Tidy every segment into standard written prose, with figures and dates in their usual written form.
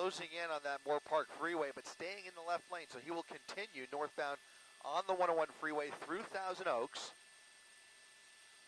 closing in on that Moore Park Freeway, but staying in the left lane. So he will continue northbound on the 101 freeway through Thousand Oaks.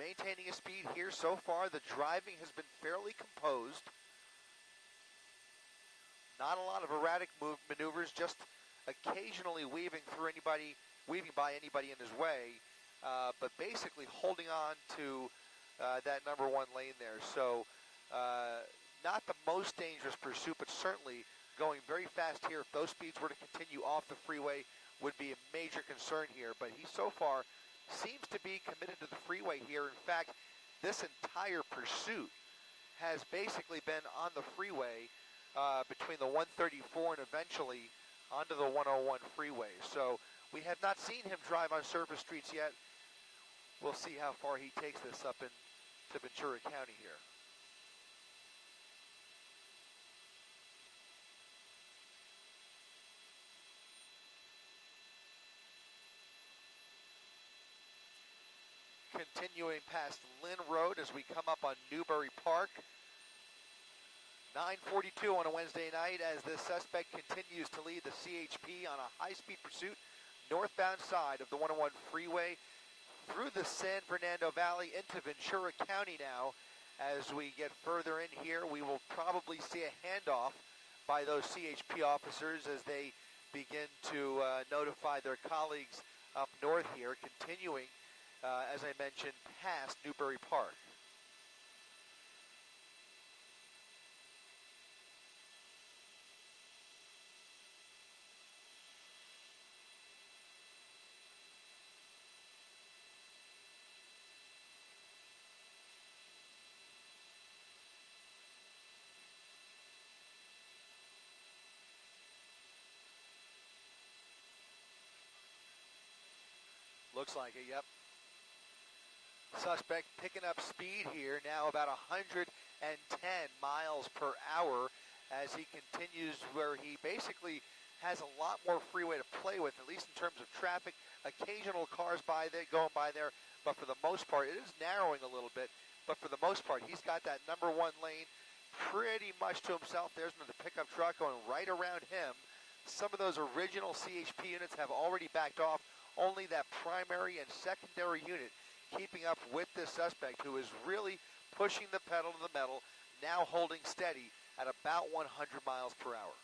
Maintaining his speed here so far. The driving has been fairly composed. Not a lot of erratic maneuvers, just occasionally weaving by anybody in his way, but basically holding on to that number one lane there. So not the most dangerous pursuit, but certainly going very fast here. If those speeds were to continue off the freeway, would be a major concern here. But he so far seems to be committed to the freeway here. In fact, this entire pursuit has basically been on the freeway between the 134 and eventually onto the 101 freeway. So we have not seen him drive on surface streets yet. We'll see how far he takes this up into Ventura County here. Continuing past Lynn Road as we come up on Newbury Park. 9:42 on a Wednesday night as this suspect continues to lead the CHP on a high-speed pursuit northbound side of the 101 freeway through the San Fernando Valley into Ventura County now. As we get further in here, we will probably see a handoff by those CHP officers as they begin to notify their colleagues up north here, continuing, as I mentioned, past Newbury Park. Looks like it, yep. Suspect picking up speed here, now about 110 miles per hour as he continues where he basically has a lot more freeway to play with, at least in terms of traffic. Occasional cars going by there, but for the most part, it is narrowing a little bit. But for the most part, he's got that number one lane pretty much to himself. There's another pickup truck going right around him. Some of those original CHP units have already backed off. Only that primary and secondary unit keeping up with this suspect, who is really pushing the pedal to the metal, now holding steady at about 100 miles per hour.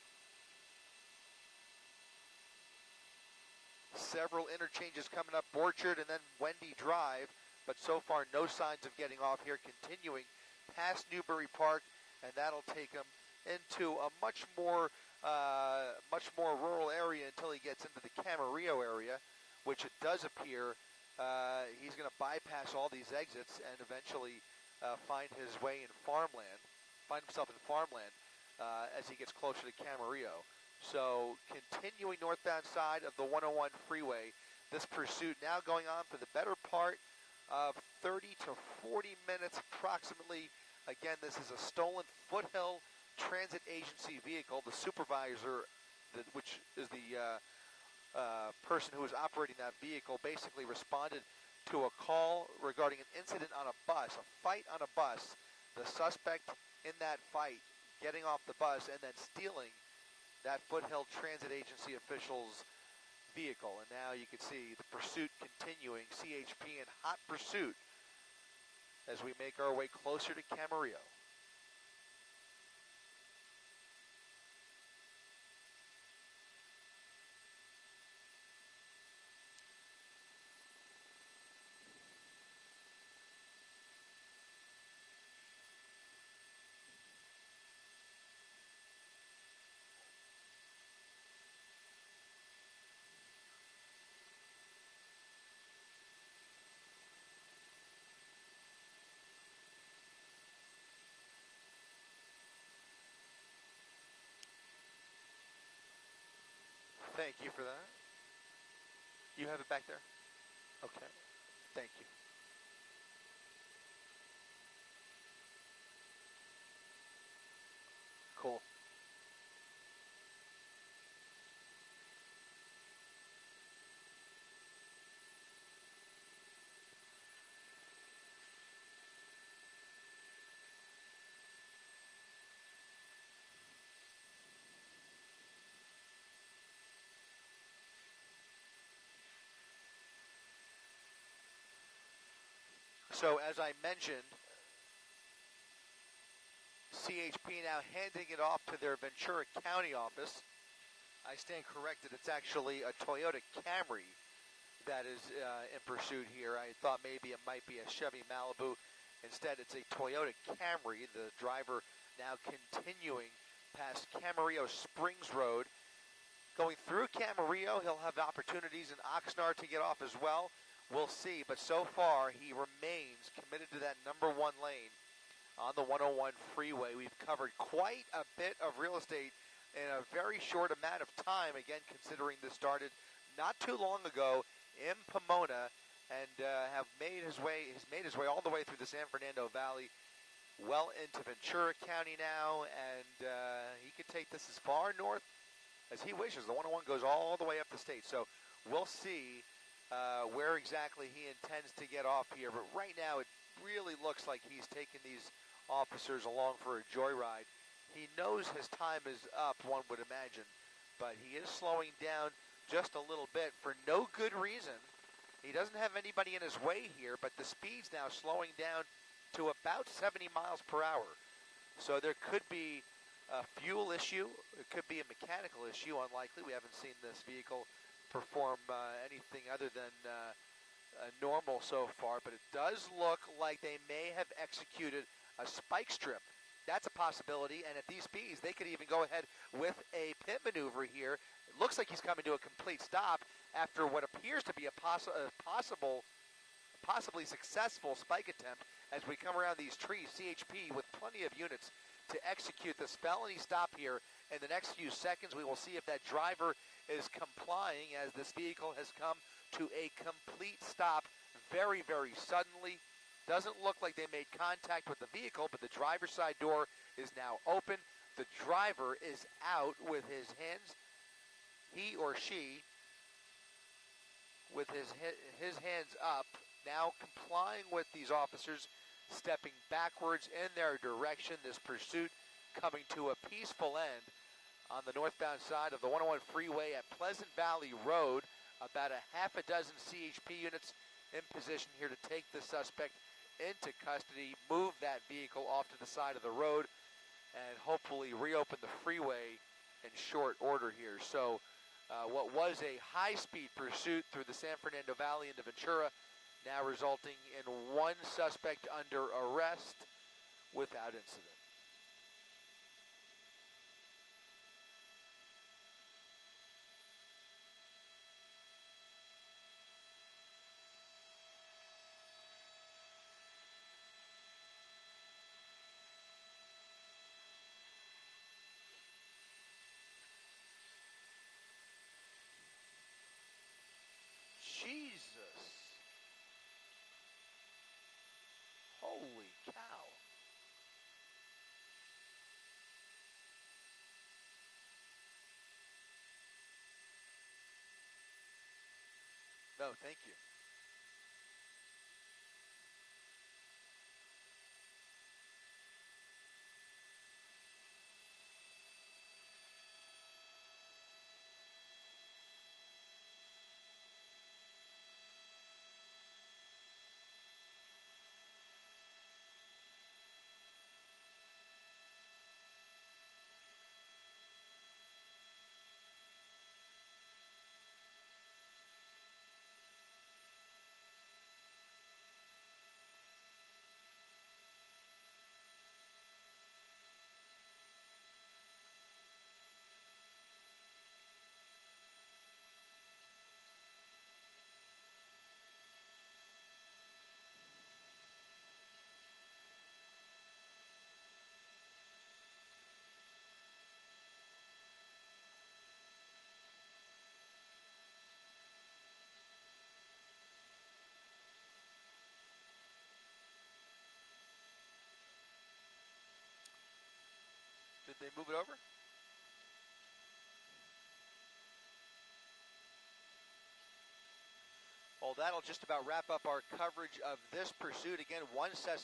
Several interchanges coming up, Borchard and then Wendy Drive, but so far no signs of getting off here, continuing past Newbury Park, and that'll take him into a much more rural area until he gets into the Camarillo area, which it does appear he's going to bypass all these exits and eventually find himself in farmland as he gets closer to Camarillo. So continuing northbound side of the 101 freeway, this pursuit now going on for the better part of 30 to 40 minutes approximately. Again, this is a stolen Foothill Transit Agency vehicle. The supervisor, which is the person who was operating that vehicle, basically responded to a call regarding an incident on a bus, a fight on a bus. The suspect in that fight getting off the bus and then stealing that Foothill Transit Agency official's vehicle. And now you can see the pursuit continuing, CHP in hot pursuit as we make our way closer to Camarillo. Thank you for that. You have it back there? Okay. Thank you. Cool. So as I mentioned, CHP now handing it off to their Ventura County office. I stand corrected. It's actually a Toyota Camry that is in pursuit here. I thought maybe it might be a Chevy Malibu. Instead, it's a Toyota Camry. The driver now continuing past Camarillo Springs Road. Going through Camarillo, he'll have opportunities in Oxnard to get off as well. We'll see, but so far he remains committed to that number one lane on the 101 freeway. We've covered quite a bit of real estate in a very short amount of time, again, considering this started not too long ago in Pomona, and he's made his way all the way through the San Fernando Valley, well into Ventura County now, and he could take this as far north as he wishes. The 101 goes all the way up the state, so we'll see where exactly he intends to get off here, but right now it really looks like he's taking these officers along for a joyride. He knows his time is up, one would imagine, but he is slowing down just a little bit for no good reason. He doesn't have anybody in his way here, but the speed's now slowing down to about 70 miles per hour. So there could be a fuel issue. It could be a mechanical issue, unlikely. We haven't seen this vehicle perform anything other than normal so far, but it does look like they may have executed a spike strip. That's a possibility, and at these speeds, they could even go ahead with a pit maneuver here. It looks like he's coming to a complete stop after what appears to be a possibly successful spike attempt as we come around these trees. CHP with plenty of units to execute this felony stop here. In the next few seconds, we will see if that driver is complying, as this vehicle has come to a complete stop very, very suddenly. Doesn't look like they made contact with the vehicle, but the driver's side door is now open. The driver is out with his hands, he or she, with his hands up, now complying with these officers, stepping backwards in their direction. This pursuit coming to a peaceful end on the northbound side of the 101 freeway at Pleasant Valley Road. About a half a dozen CHP units in position here to take the suspect into custody, move that vehicle off to the side of the road, and hopefully reopen the freeway in short order here. So what was a high-speed pursuit through the San Fernando Valley into Ventura, now resulting in one suspect under arrest without incident. Jesus. Holy cow. No, thank you. Did they move it over? Well, that'll just about wrap up our coverage of this pursuit. Again, one suspect